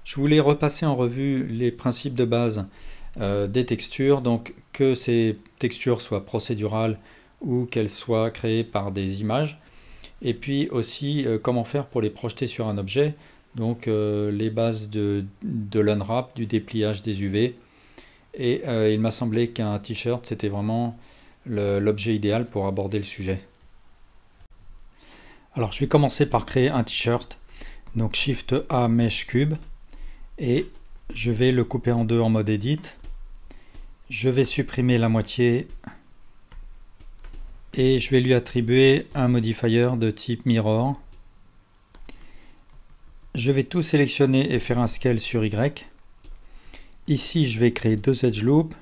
Je voulais repasser en revue les principes de base des textures, donc que ces textures soient procédurales ou qu'elles soient créées par des images, et puis aussi comment faire pour les projeter sur un objet, donc les bases de l'unwrap, du dépliage des UV, et il m'a semblé qu'un t-shirt c'était vraiment l'objet idéal pour aborder le sujet. Alors je vais commencer par créer un t-shirt, donc Shift A Mesh Cube, et je vais le couper en deux en mode Edit. Je vais supprimer la moitié et je vais lui attribuer un modifier de type Mirror. Je vais tout sélectionner et faire un scale sur Y. Ici, je vais créer deux edge loops.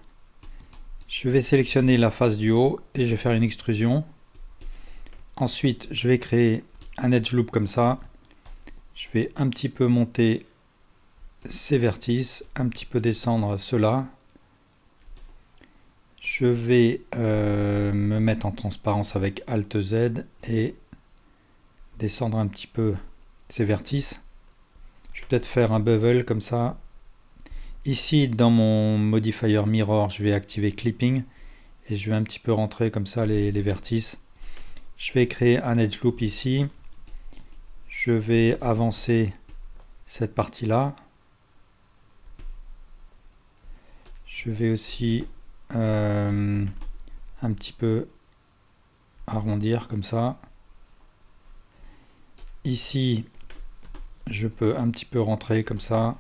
Je vais sélectionner la face du haut et je vais faire une extrusion. Ensuite, je vais créer un edge loop comme ça. Je vais un petit peu monter ces vertices, un petit peu descendre ceux-là. Je vais me mettre en transparence avec Alt Z et descendre un petit peu ces vertices. Je vais peut-être faire un bevel comme ça. Ici, dans mon modifier Mirror, je vais activer Clipping et je vais un petit peu rentrer comme ça les vertices. Je vais créer un edge loop ici. Je vais avancer cette partie-là. Je vais aussi un petit peu arrondir comme ça. Ici, je peux un petit peu rentrer comme ça.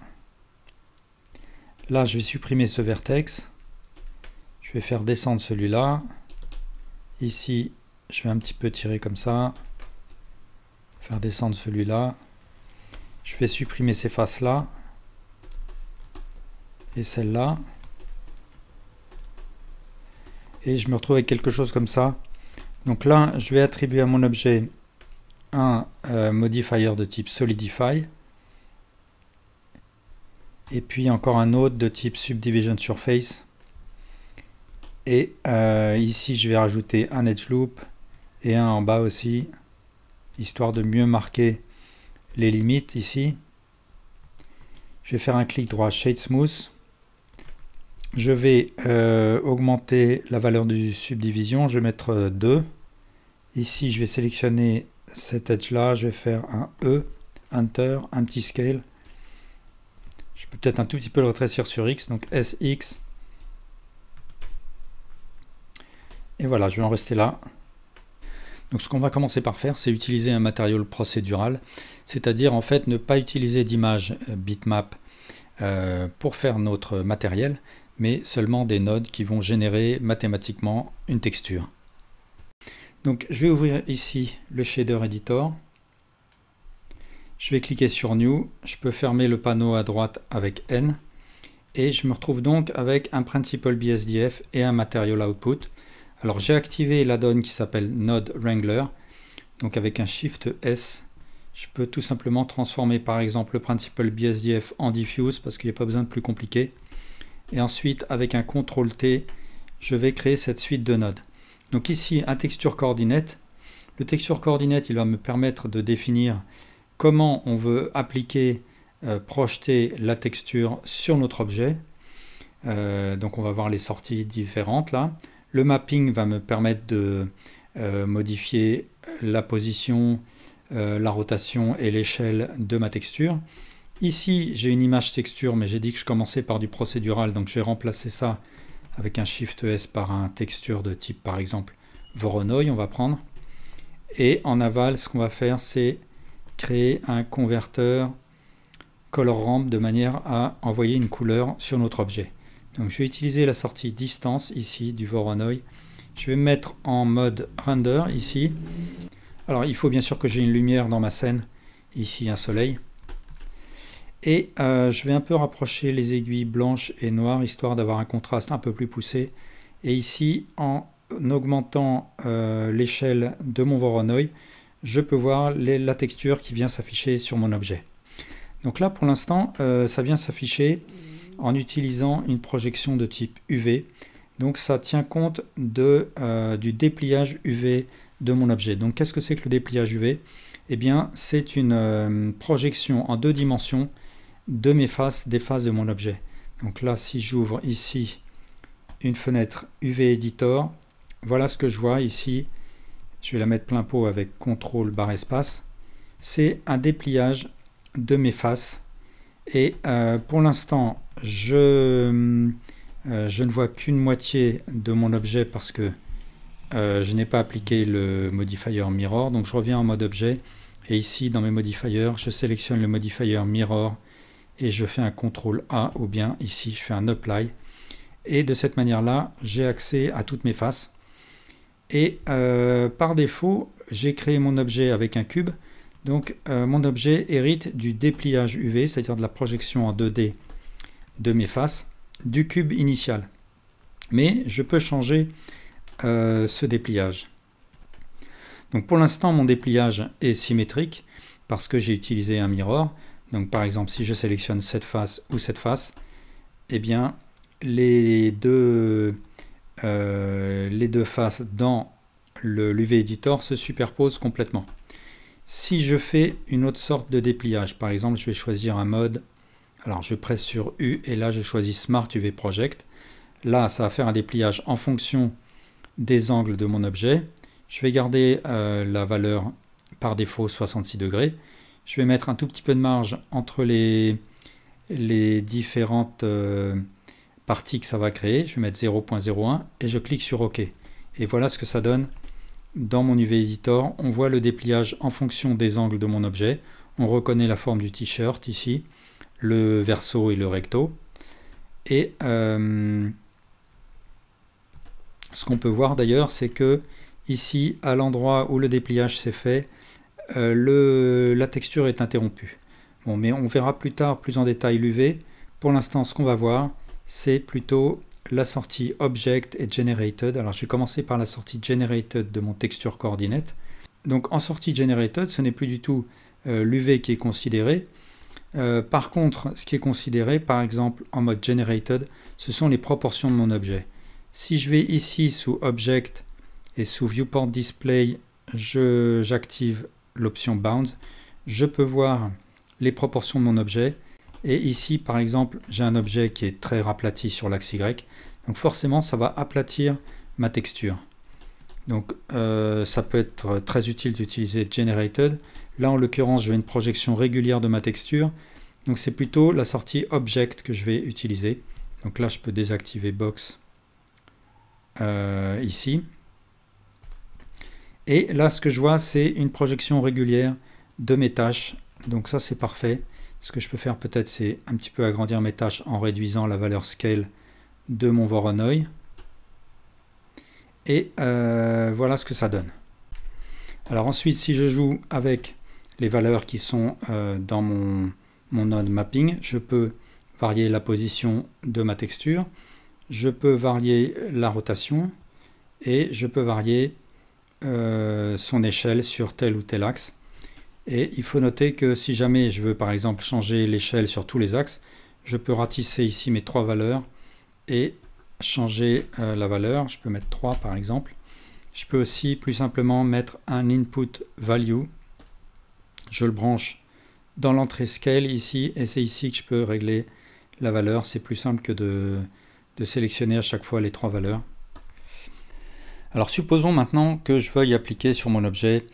Là, je vais supprimer ce vertex. Je vais faire descendre celui-là. Ici, je vais un petit peu tirer comme ça. Faire descendre celui-là. Je vais supprimer ces faces-là. Et celle-là. Et je me retrouve avec quelque chose comme ça. Donc là, je vais attribuer à mon objet un modifier de type Solidify. Et puis encore un autre de type Subdivision Surface. Et ici, je vais rajouter un Edge Loop et un en bas aussi, histoire de mieux marquer les limites ici. Je vais faire un clic droit Shade Smooth. Je vais augmenter la valeur du subdivision, je vais mettre 2. Ici, je vais sélectionner cet edge-là, je vais faire un E, Enter, un petit scale. Je peux peut-être un tout petit peu le rétrécir sur X, donc SX. Et voilà, je vais en rester là. Donc ce qu'on va commencer par faire, c'est utiliser un matériau procédural, c'est-à-dire en fait ne pas utiliser d'image bitmap pour faire notre matériel, mais seulement des nodes qui vont générer mathématiquement une texture. Donc je vais ouvrir ici le shader editor. Je vais cliquer sur New. Je peux fermer le panneau à droite avec N. Et je me retrouve donc avec un Principal BSDF et un Material Output. Alors j'ai activé l'add-on qui s'appelle Node Wrangler. Donc avec un Shift S, je peux tout simplement transformer par exemple le Principal BSDF en Diffuse parce qu'il n'y a pas besoin de plus compliqué. Et ensuite, avec un CTRL T, je vais créer cette suite de nodes. Donc ici, un texture coordinate. Le texture coordinate, il va me permettre de définir comment on veut appliquer, projeter la texture sur notre objet. Donc on va voir les sorties différentes là. Le mapping va me permettre de modifier la position, la rotation et l'échelle de ma texture. Ici, j'ai une image texture, mais j'ai dit que je commençais par du procédural, donc je vais remplacer ça avec un Shift S par un texture de type, par exemple, Voronoi, on va prendre. Et en aval, ce qu'on va faire, c'est créer un converteur color ramp de manière à envoyer une couleur sur notre objet. Donc je vais utiliser la sortie distance ici du Voronoi. Je vais me mettre en mode render ici. Alors il faut bien sûr que j'ai une lumière dans ma scène, ici un soleil. Et je vais un peu rapprocher les aiguilles blanches et noires, histoire d'avoir un contraste un peu plus poussé. Et ici, en augmentant l'échelle de mon Voronoi, je peux voir la texture qui vient s'afficher sur mon objet. Donc là, pour l'instant, ça vient s'afficher en utilisant une projection de type UV. Donc ça tient compte du dépliage UV de mon objet. Donc qu'est-ce que c'est que le dépliage UV? Eh bien, c'est une projection en 2 dimensions de mes faces, des faces de mon objet. Donc là, si j'ouvre ici une fenêtre UV Editor, voilà ce que je vois ici. Je vais la mettre plein pot avec CTRL barre espace. C'est un dépliage de mes faces. Et pour l'instant, je ne vois qu'une moitié de mon objet parce que je n'ai pas appliqué le modifier Mirror. Donc je reviens en mode objet. Et ici, dans mes modifiers, je sélectionne le modifier Mirror et je fais un CTRL A, ou bien ici, je fais un Apply. Et de cette manière-là, j'ai accès à toutes mes faces. Et par défaut, j'ai créé mon objet avec un cube. Donc mon objet hérite du dépliage UV, c'est-à-dire de la projection en 2D de mes faces, du cube initial. Mais je peux changer ce dépliage. Donc pour l'instant, mon dépliage est symétrique parce que j'ai utilisé un mirror. Donc par exemple, si je sélectionne cette face ou cette face, eh bien les deux faces dans l'UV Editor se superposent complètement. Si je fais une autre sorte de dépliage, par exemple, je vais choisir un mode, alors je presse sur U et là je choisis Smart UV Project. Là, ça va faire un dépliage en fonction des angles de mon objet. Je vais garder la valeur par défaut 66 degrés. Je vais mettre un tout petit peu de marge entre les différentes parties que ça va créer. Je vais mettre 0.01 et je clique sur OK. Et voilà ce que ça donne dans mon UV Editor. On voit le dépliage en fonction des angles de mon objet. On reconnaît la forme du t-shirt ici, le verso et le recto. Et ce qu'on peut voir d'ailleurs, c'est que ici, à l'endroit où le dépliage s'est fait, la texture est interrompue. Bon, mais on verra plus tard, plus en détail l'UV. Pour l'instant, ce qu'on va voir, c'est plutôt la sortie Object et Generated. Alors je vais commencer par la sortie Generated de mon Texture Coordinate. Donc en sortie Generated, ce n'est plus du tout l'UV qui est considéré. Par contre, ce qui est considéré, par exemple en mode Generated, ce sont les proportions de mon objet. Si je vais ici sous Object et sous Viewport Display, j'active l'option Bounds, je peux voir les proportions de mon objet. Et ici, par exemple, j'ai un objet qui est très aplati sur l'axe Y. Donc forcément, ça va aplatir ma texture. Donc ça peut être très utile d'utiliser Generated. Là, en l'occurrence, je veux une projection régulière de ma texture. Donc c'est plutôt la sortie Object que je vais utiliser. Donc là, je peux désactiver Box ici. Et là, ce que je vois, c'est une projection régulière de mes tâches. Donc ça, c'est parfait. Ce que je peux faire peut-être, c'est un petit peu agrandir mes tâches en réduisant la valeur scale de mon Voronoi. Et voilà ce que ça donne. Alors ensuite, si je joue avec les valeurs qui sont dans mon node mapping, je peux varier la position de ma texture, je peux varier la rotation et je peux varier son échelle sur tel ou tel axe. Et il faut noter que si jamais je veux par exemple changer l'échelle sur tous les axes, je peux ratisser ici mes 3 valeurs et changer la valeur. Je peux mettre 3 par exemple. Je peux aussi plus simplement mettre un input value. Je le branche dans l'entrée scale ici et c'est ici que je peux régler la valeur. C'est plus simple que de sélectionner à chaque fois les 3 valeurs. Alors supposons maintenant que je veuille appliquer sur mon objet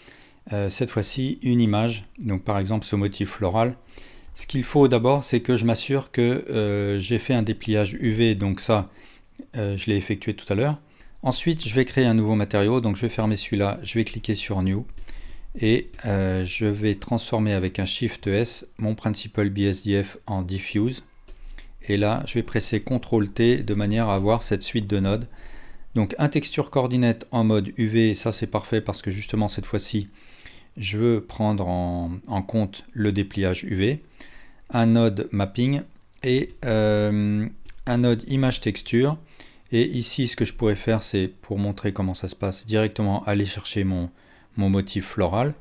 cette fois-ci une image, donc par exemple ce motif floral. Ce qu'il faut d'abord, c'est que je m'assure que j'ai fait un dépliage UV, donc ça je l'ai effectué tout à l'heure. Ensuite je vais créer un nouveau matériau, donc je vais fermer celui-là, je vais cliquer sur New et je vais transformer avec un Shift S mon Principal BSDF en Diffuse. Et là je vais presser CTRL T de manière à avoir cette suite de nodes. Donc un Texture Coordinate en mode UV, ça c'est parfait parce que justement cette fois-ci je veux prendre en compte le dépliage UV, un node mapping et un node image texture. Et ici ce que je pourrais faire, c'est pour montrer comment ça se passe, directement aller chercher mon motif floral.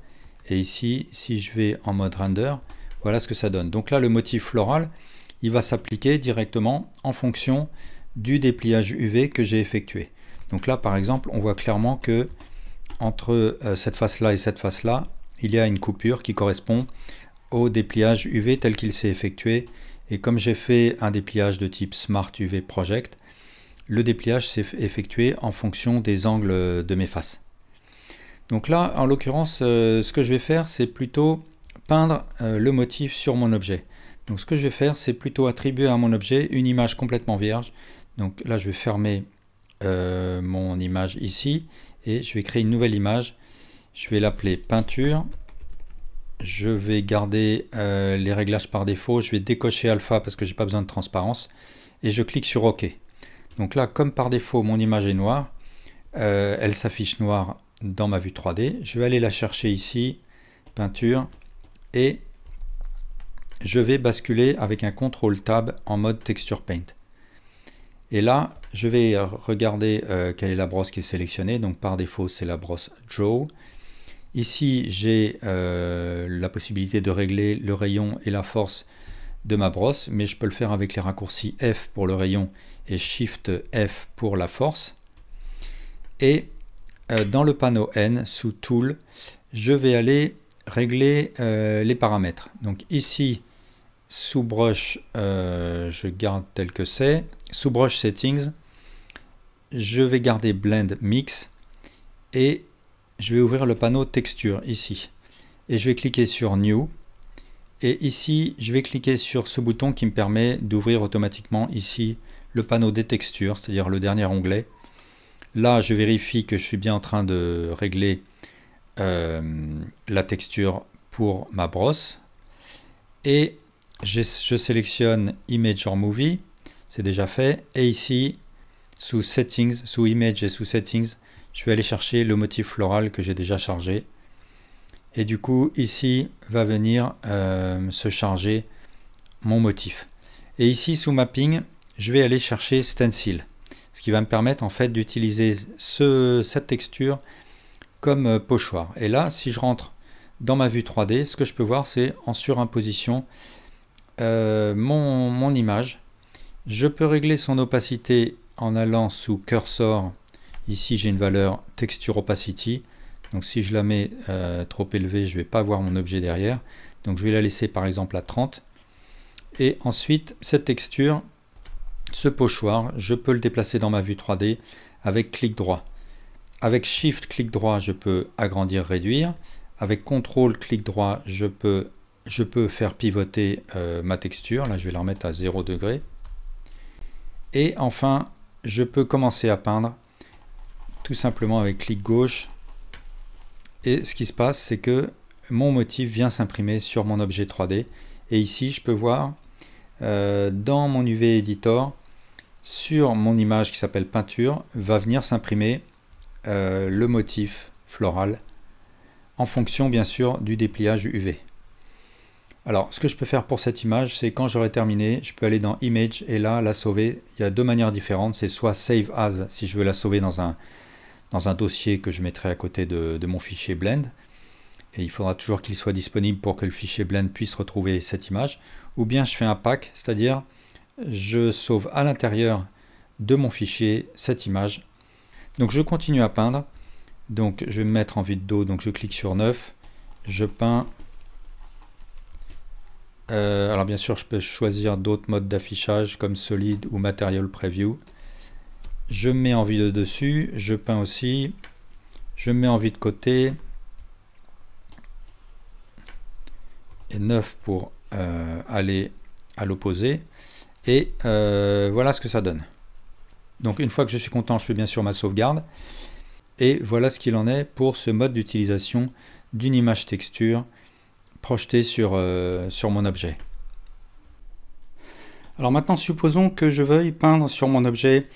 Et ici, si je vais en mode render, voilà ce que ça donne. Donc là le motif floral, il va s'appliquer directement en fonction du dépliage UV que j'ai effectué. Donc là par exemple on voit clairement que entre cette face-là et cette face-là, il y a une coupure qui correspond au dépliage UV tel qu'il s'est effectué. Et comme j'ai fait un dépliage de type Smart UV Project, le dépliage s'est effectué en fonction des angles de mes faces. Donc là, en l'occurrence, ce que je vais faire, c'est plutôt peindre le motif sur mon objet. Donc ce que je vais faire, c'est plutôt attribuer à mon objet une image complètement vierge. Donc là, je vais fermer mon image ici et je vais créer une nouvelle image. Je vais l'appeler peinture. Je vais garder les réglages par défaut. Je vais décocher alpha parce que j'ai pas besoin de transparence. Et je clique sur OK. Donc là, comme par défaut, mon image est noire, elle s'affiche noire dans ma vue 3D. Je vais aller la chercher ici, peinture, et je vais basculer avec un CTRL Tab en mode Texture Paint. Et là, je vais regarder quelle est la brosse qui est sélectionnée. Donc par défaut, c'est la brosse Draw. Ici, j'ai la possibilité de régler le rayon et la force de ma brosse, mais je peux le faire avec les raccourcis F pour le rayon et Shift F pour la force. Et dans le panneau N, sous Tool, je vais aller régler les paramètres. Donc ici, sous Brush, je garde tel que c'est. Sous Brush Settings, je vais garder Blend Mix et je vais ouvrir le panneau Texture ici. Et je vais cliquer sur New. Et ici, je vais cliquer sur ce bouton qui me permet d'ouvrir automatiquement ici le panneau des textures, c'est-à-dire le dernier onglet. Là, je vérifie que je suis bien en train de régler la texture pour ma brosse. Et je sélectionne Image or Movie, c'est déjà fait. Et ici, sous Settings, sous Image et sous Settings, je vais aller chercher le motif floral que j'ai déjà chargé. Et du coup, ici va venir se charger mon motif. Et ici, sous Mapping, je vais aller chercher Stencil, ce qui va me permettre en fait d'utiliser cette texture comme pochoir. Et là, si je rentre dans ma vue 3D, ce que je peux voir, c'est en surimposition mon image. Je peux régler son opacité en allant sous Cursor. Ici, j'ai une valeur Texture Opacity. Donc si je la mets trop élevée, je ne vais pas voir mon objet derrière. Donc je vais la laisser par exemple à 30. Et ensuite, cette texture, ce pochoir, je peux le déplacer dans ma vue 3D avec clic droit. Avec Shift, clic droit, je peux agrandir, réduire. Avec CTRL, clic droit, je peux faire pivoter ma texture. Là, je vais la remettre à 0 degré. Et enfin, je peux commencer à peindre tout simplement avec clic gauche. Et ce qui se passe, c'est que mon motif vient s'imprimer sur mon objet 3D. Et ici, je peux voir dans mon UV Editor, sur mon image qui s'appelle peinture, va venir s'imprimer le motif floral en fonction, bien sûr, du dépliage UV. Alors, ce que je peux faire pour cette image, c'est quand j'aurai terminé, je peux aller dans Image et là, la sauver. Il y a deux manières différentes. C'est soit Save As, si je veux la sauver dans un dossier que je mettrai à côté de mon fichier Blend. Et il faudra toujours qu'il soit disponible pour que le fichier Blend puisse retrouver cette image. Ou bien je fais un pack, c'est-à-dire je sauve à l'intérieur de mon fichier cette image. Donc je continue à peindre. Donc je vais me mettre en vue de dos, donc je clique sur 9. Je peins. Alors bien sûr je peux choisir d'autres modes d'affichage comme Solid ou Material Preview. Je me mets en vue de dessus, je peins aussi, je me mets en vue de côté, et 9 pour aller à l'opposé, et voilà ce que ça donne. Donc une fois que je suis content, je fais bien sûr ma sauvegarde, et voilà ce qu'il en est pour ce mode d'utilisation d'une image texture projetée sur mon objet. Alors maintenant, supposons que je veuille peindre sur mon objet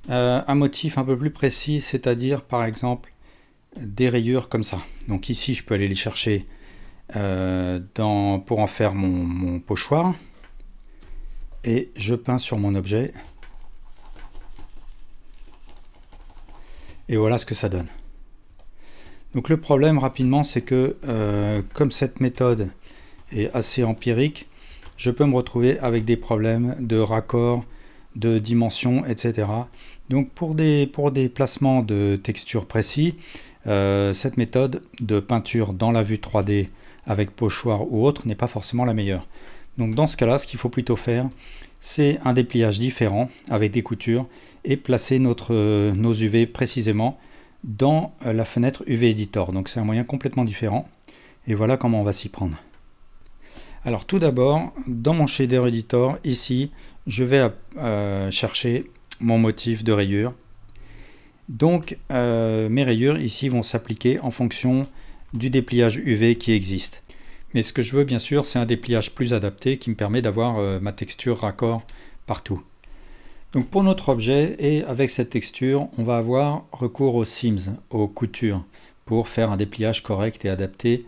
un motif un peu plus précis, c'est-à-dire par exemple des rayures comme ça. Donc ici je peux aller les chercher pour en faire mon pochoir, et je peins sur mon objet et voilà ce que ça donne. Donc le problème rapidement, c'est que comme cette méthode est assez empirique, je peux me retrouver avec des problèmes de raccord de dimensions, etc. Donc pour des placements de textures précis, cette méthode de peinture dans la vue 3D avec pochoir ou autre n'est pas forcément la meilleure. Donc dans ce cas-là, ce qu'il faut plutôt faire, c'est un dépliage différent avec des coutures et placer nos UV précisément dans la fenêtre UV Editor. Donc c'est un moyen complètement différent et voilà comment on va s'y prendre. Alors tout d'abord, dans mon shader editor, ici, je vais chercher mon motif de rayure. Donc mes rayures ici vont s'appliquer en fonction du dépliage UV qui existe. Mais ce que je veux bien sûr, c'est un dépliage plus adapté qui me permet d'avoir ma texture raccord partout. Donc pour notre objet et avec cette texture, on va avoir recours aux seams, aux coutures, pour faire un dépliage correct et adapté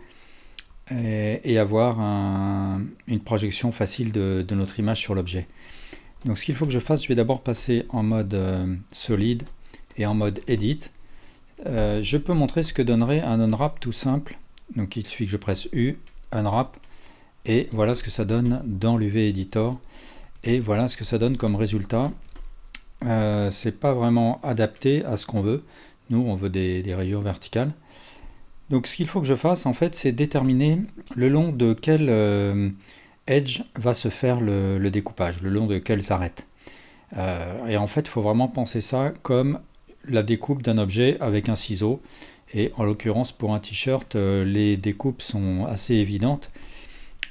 et avoir une projection facile de notre image sur l'objet. Donc ce qu'il faut que je fasse, je vais d'abord passer en mode solide et en mode edit. Je peux montrer ce que donnerait un unwrap tout simple. Donc il suffit que je presse U, unwrap, et voilà ce que ça donne dans l'UV Editor. Et voilà ce que ça donne comme résultat. C'est pas vraiment adapté à ce qu'on veut. Nous, on veut des rayures verticales. Donc ce qu'il faut que je fasse, en fait, c'est déterminer le long de quel edge va se faire le découpage, le long de quelles arêtes. Et en fait, il faut vraiment penser ça comme la découpe d'un objet avec un ciseau. Et en l'occurrence, pour un t-shirt, les découpes sont assez évidentes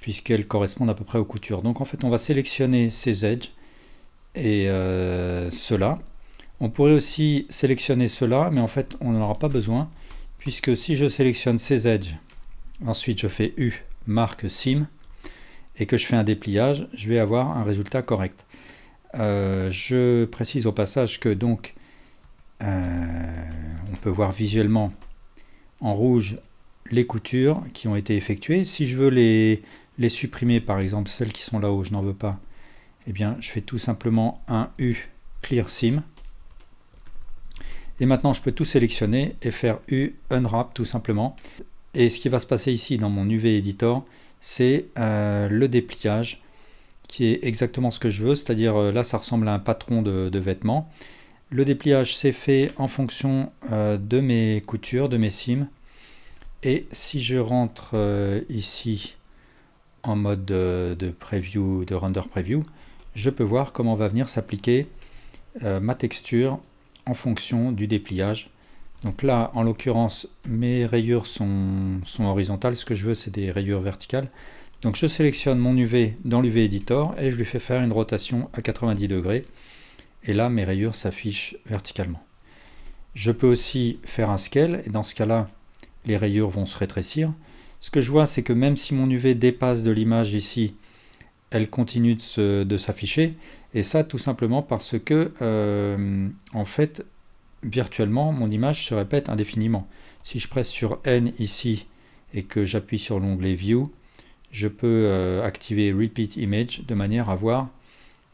puisqu'elles correspondent à peu près aux coutures. Donc en fait, on va sélectionner ces edges et ceux-là. On pourrait aussi sélectionner ceux-là, mais en fait, on n'en aura pas besoin puisque si je sélectionne ces edges, ensuite je fais U, marque Seam, et que je fais un dépliage, je vais avoir un résultat correct. Je précise au passage que donc on peut voir visuellement en rouge les coutures qui ont été effectuées. Si je veux les supprimer, par exemple celles qui sont là-haut, je n'en veux pas, eh bien je fais tout simplement un U Clear Seam. Et maintenant je peux tout sélectionner et faire U Unwrap tout simplement. Et ce qui va se passer ici dans mon UV Editor, c'est le dépliage qui est exactement ce que je veux, c'est-à-dire là ça ressemble à un patron de vêtements. Le dépliage c'est fait en fonction de mes coutures, de mes seams. Et si je rentre ici en mode de preview, de render preview, je peux voir comment va venir s'appliquer ma texture en fonction du dépliage. Donc là, en l'occurrence, mes rayures sont horizontales. Ce que je veux, c'est des rayures verticales. Donc je sélectionne mon UV dans l'UV Editor et je lui fais faire une rotation à 90 degrés. Et là, mes rayures s'affichent verticalement. Je peux aussi faire un scale, et dans ce cas-là, les rayures vont se rétrécir. Ce que je vois, c'est que même si mon UV dépasse de l'image ici, elle continue de s'afficher. Et ça, tout simplement parce que, en fait, virtuellement, mon image se répète indéfiniment. Si je presse sur N ici et que j'appuie sur l'onglet View, je peux activer Repeat Image de manière à voir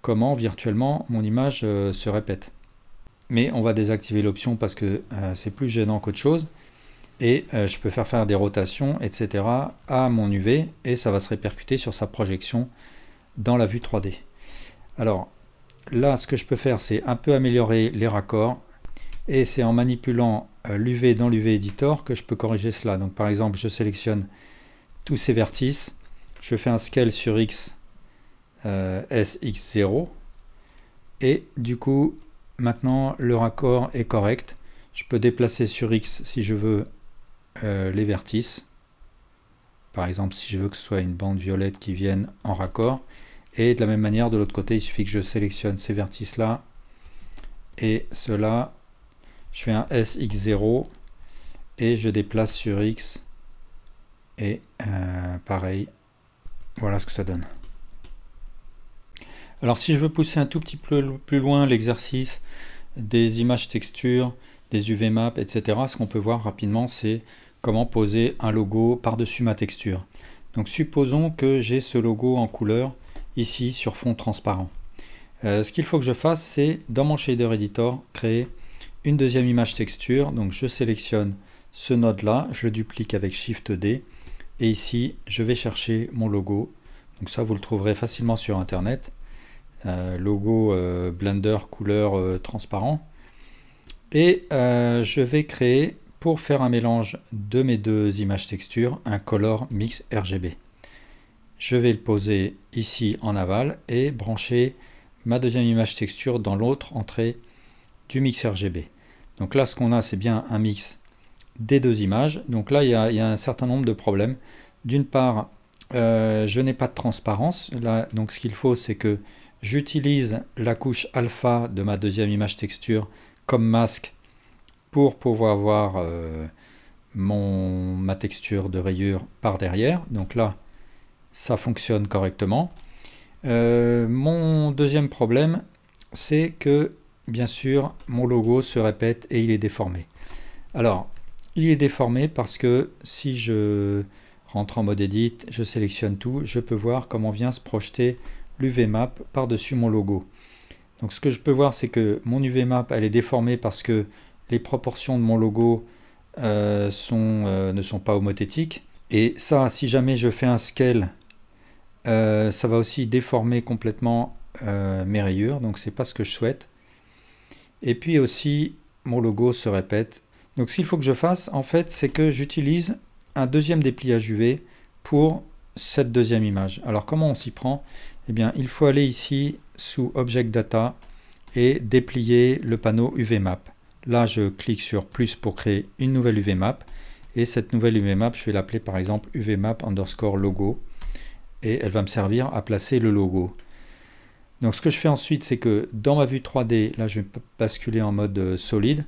comment virtuellement mon image se répète. Mais on va désactiver l'option parce que c'est plus gênant qu'autre chose. Et je peux faire des rotations, etc. à mon UV et ça va se répercuter sur sa projection dans la vue 3D. Alors là, ce que je peux faire, c'est un peu améliorer les raccords et c'est en manipulant l'UV dans l'UV Editor que je peux corriger cela. Donc par exemple, je sélectionne tous ces vertices, je fais un scale sur X SX0 et du coup, maintenant le raccord est correct. Je peux déplacer sur X si je veux les vertices. Par exemple, si je veux que ce soit une bande violette qui vienne en raccord. Et de la même manière, de l'autre côté, il suffit que je sélectionne ces vertices-là et ceux-là. Je fais un SX0 et je déplace sur X. Et pareil, voilà ce que ça donne. Alors si je veux pousser un tout petit peu plus loin l'exercice des images textures, des UV maps, etc., ce qu'on peut voir rapidement, c'est comment poser un logo par-dessus ma texture. Donc supposons que j'ai ce logo en couleur ici sur fond transparent. Ce qu'il faut que je fasse, c'est dans mon shader editor créer une deuxième image texture. Donc je sélectionne ce node là, je le duplique avec Shift D et ici je vais chercher mon logo. Donc ça vous le trouverez facilement sur internet. logo Blender couleur transparent. Et je vais créer, pour faire un mélange de mes deux images textures, un color mix RGB. Je vais le poser ici en aval et brancher ma deuxième image texture dans l'autre entrée du mix RGB. Donc là, ce qu'on a, c'est bien un mix des deux images. Donc là, il y a un certain nombre de problèmes. D'une part, je n'ai pas de transparence. Là, donc ce qu'il faut, c'est que j'utilise la couche alpha de ma deuxième image texture comme masque pour pouvoir voir ma texture de rayure par derrière. Donc là, ça fonctionne correctement. Mon deuxième problème, c'est que, bien sûr, mon logo se répète et il est déformé. Alors, il est déformé parce que si je rentre en mode Edit, je sélectionne tout, je peux voir comment vient se projeter l'UV-map par-dessus mon logo. Donc ce que je peux voir, c'est que mon UV-map, elle est déformée parce que les proportions de mon logo ne sont pas homothétiques. Et ça, si jamais je fais un scale, ça va aussi déformer complètement mes rayures, donc c'est pas ce que je souhaite. Et puis aussi, mon logo se répète. Donc ce qu'il faut que je fasse, en fait, c'est que j'utilise un deuxième dépliage UV pour cette deuxième image. Alors comment on s'y prend? Eh bien, il faut aller ici sous Object Data et déplier le panneau UV-map. Là, je clique sur plus pour créer une nouvelle UV-map. Et cette nouvelle UV-map, je vais l'appeler par exemple UV-map underscore logo. Et elle va me servir à placer le logo. Donc ce que je fais ensuite, c'est que dans ma vue 3D, là je vais basculer en mode solide.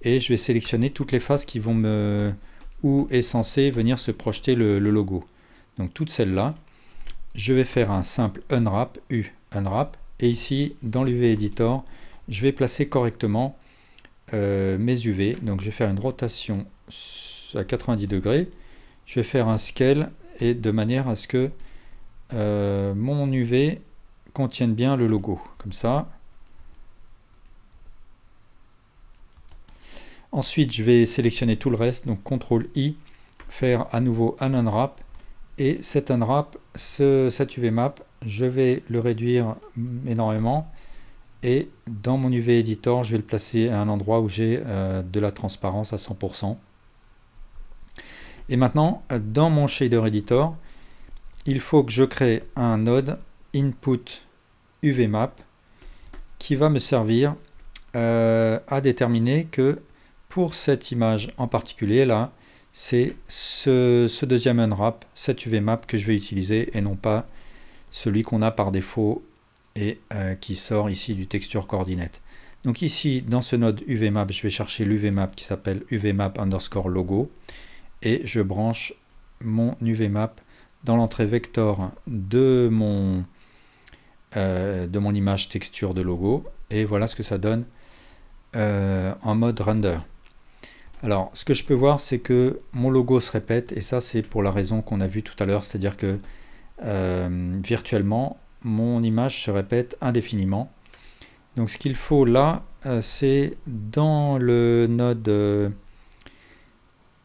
Et je vais sélectionner toutes les faces qui vont où est censé venir se projeter le logo. Donc toutes celles-là. Je vais faire un simple unwrap, unwrap. Et ici, dans l'UV Editor, je vais placer correctement mes UV. Donc je vais faire une rotation à 90 degrés. Je vais faire un scale et de manière à ce que mon UV contienne bien le logo. Comme ça. Ensuite, je vais sélectionner tout le reste. Donc CTRL-I, faire à nouveau un unwrap. Et cet unwrap, cet UV-map, je vais le réduire énormément. Et dans mon UV Editor, je vais le placer à un endroit où j'ai de la transparence à 100%. Et maintenant, dans mon Shader Editor, il faut que je crée un node Input UV-map qui va me servir à déterminer que pour cette image en particulier, là, c'est ce deuxième unwrap, cet UV-map que je vais utiliser et non pas celui qu'on a par défaut et qui sort ici du texture coordinate. Donc ici, dans ce node UV-map, je vais chercher l'UV-map qui s'appelle UV-map underscore logo et je branche mon UV-map dans l'entrée vector de mon image texture de logo et voilà ce que ça donne en mode render. Alors, ce que je peux voir, c'est que mon logo se répète, et ça, c'est pour la raison qu'on a vue tout à l'heure, c'est-à-dire que virtuellement, mon image se répète indéfiniment. Donc, ce qu'il faut là, c'est dans le node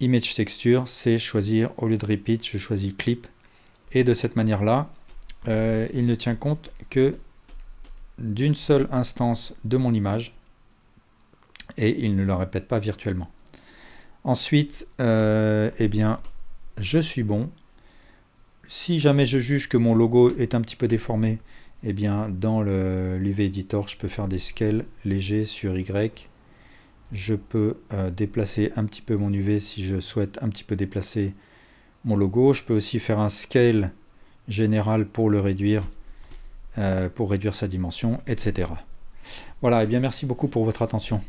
Image Texture, c'est choisir, au lieu de Repeat, je choisis Clip, et de cette manière-là, il ne tient compte que d'une seule instance de mon image, et il ne la répète pas virtuellement. Ensuite, eh bien, je suis bon. Si jamais je juge que mon logo est un petit peu déformé, eh bien, dans l'UV Editor, je peux faire des scales légers sur Y. Je peux déplacer un petit peu mon UV si je souhaite un petit peu déplacer mon logo. Je peux aussi faire un scale général pour le réduire, pour réduire sa dimension, etc. Voilà, et bien merci beaucoup pour votre attention.